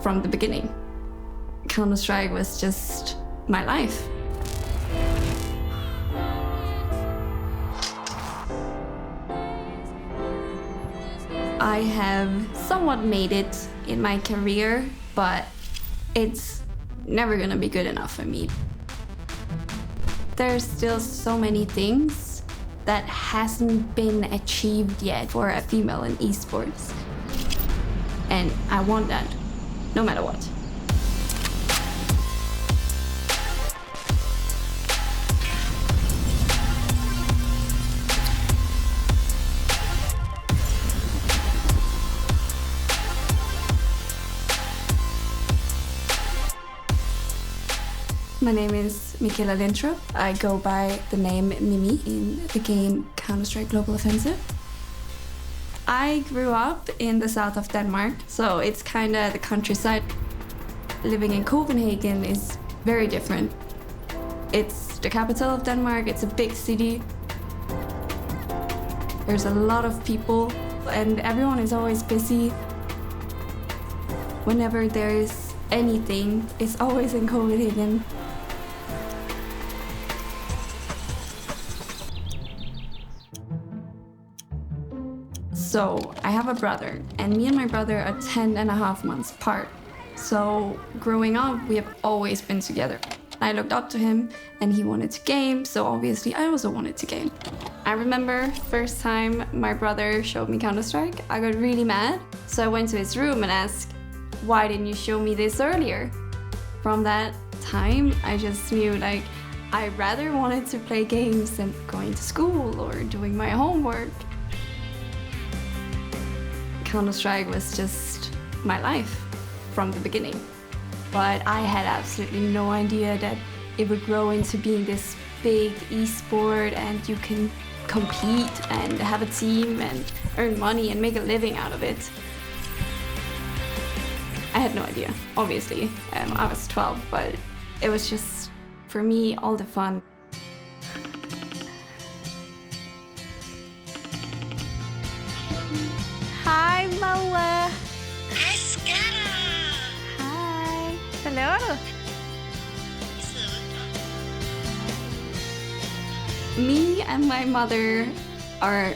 from the beginning. CounterStrike was just my life. I have somewhat made it in my career, but it's never gonna be good enough for me. There's still so many things that hasn't been achieved yet for a female in esports. And I want that, no matter what. My name is Michaela Lintrup. I go by the name Mimi in the game CounterStrike Global Offensive. I grew up in the south of Denmark, so it's kind of the countryside. Living in Copenhagen is very different. It's the capital of Denmark, it's a big city. There's a lot of people and everyone is always busy. Whenever there's anything, it's always in Copenhagen. So I have a brother, and me and my brother are 10.5 months apart. So growing up, we have always been together. I looked up to him, and he wanted to game, so obviously I also wanted to game. I remember first time my brother showed me CounterStrike, I got really mad. So I went to his room and asked, why didn't you show me this earlier? From that time, I just knew like I rather wanted to play games than going to school or doing my homework. CounterStrike was just my life from the beginning. But I had absolutely no idea that it would grow into being this big esport and you can compete and have a team and earn money and make a living out of it. I had no idea, obviously. I was 12, but it was just, for me, all the fun. Hi, Moa. Hej, skatter! Hej. Hvad laver du? Vi sidder udenfor. Me and my mother are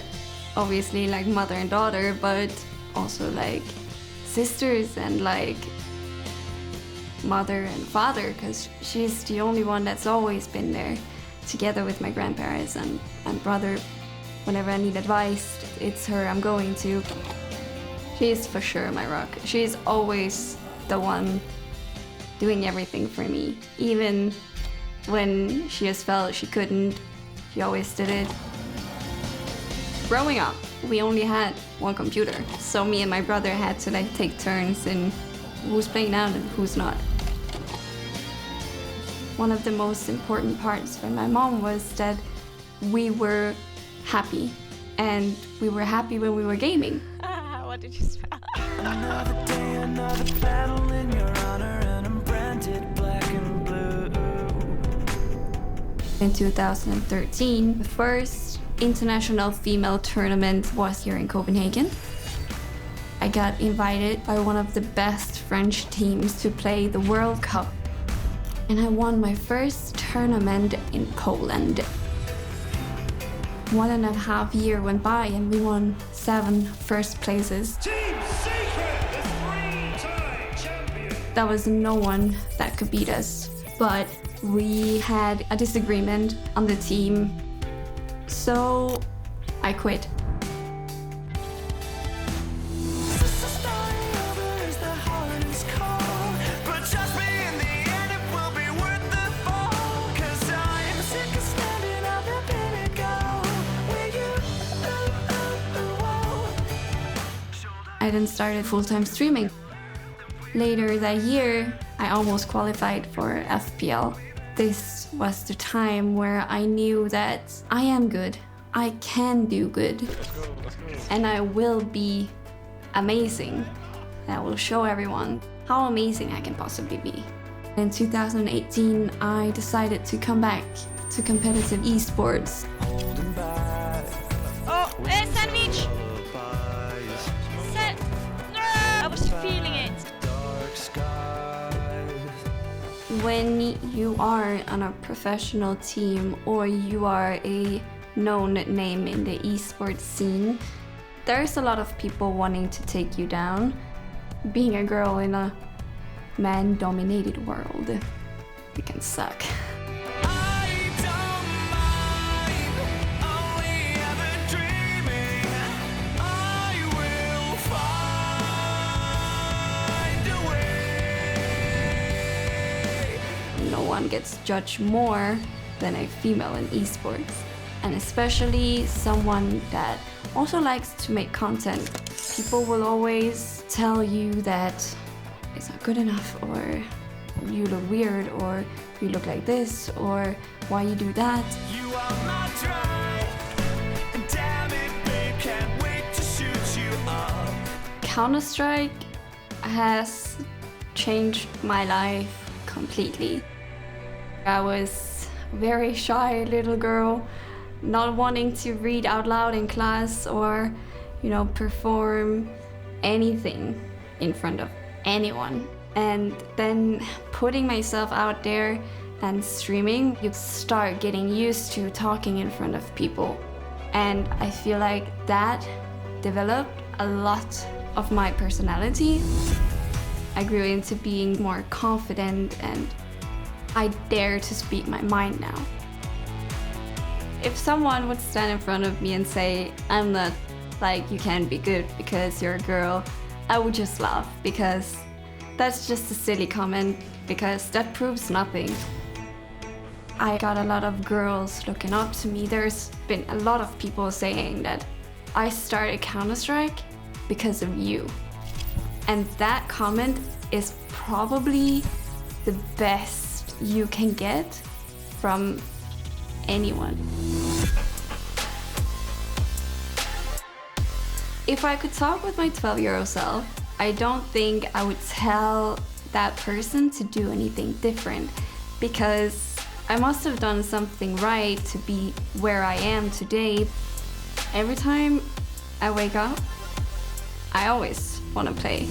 obviously like mother and daughter, but also like sisters and like mother and father, because she's the only one that's always been there together with my grandparents and brother. Whenever I need advice, it's her I'm going to. She's for sure my rock. She's always the one doing everything for me. Even when she has felt she couldn't, she always did it. Growing up, we only had one computer, so me and my brother had to like take turns in who's playing out and who's not. One of the most important parts for my mom was that we were happy, and we were happy when we were gaming. What did you spell? Another day, another battle in your honor, and I'm branded black and blue. In 2013, the first international female tournament was here in Copenhagen. I got invited by one of the best French teams to play the World Cup. And I won my first tournament in Poland. 1.5 years went by and we won 7 first places. Team Secret, the 3-time champion. There was no one that could beat us, but we had a disagreement on the team, so I quit. I then started full-time streaming. Later that year, I almost qualified for FPL. This was the time where I knew that I am good. I can do good. And I will be amazing. And I will show everyone how amazing I can possibly be. In 2018, I decided to come back to competitive esports. Oh, sandwich! I was feeling it. when you are on a professional team or you are a known name in the esports scene, there's a lot of people wanting to take you down. Being a girl in a man-dominated world, it can suck. I don't mind, only ever dreaming. I will find a way. No one gets judged more than a female in esports, and especially someone that also likes to make content. People will always tell you that it's not good enough, or you look weird, or you look like this, or why you do that. You are my drive, and damn it, babe, can't wait to shoot you up. CounterStrike has changed my life completely. I was a very shy little girl, not wanting to read out loud in class or, perform anything in front of anyone. And then putting myself out there and streaming, you start getting used to talking in front of people. And I feel like that developed a lot of my personality. I grew into being more confident, and I dare to speak my mind now. If someone would stand in front of me and say, I'm not, you can't be good because you're a girl, I would just laugh, because that's just a silly comment, because that proves nothing. I got a lot of girls looking up to me. There's been a lot of people saying that I started CounterStrike because of you. And that comment is probably the best you can get from anyone. If I could talk with my 12-year-old self, I don't think I would tell that person to do anything different, because I must have done something right to be where I am today. Every time I wake up, I always want to play.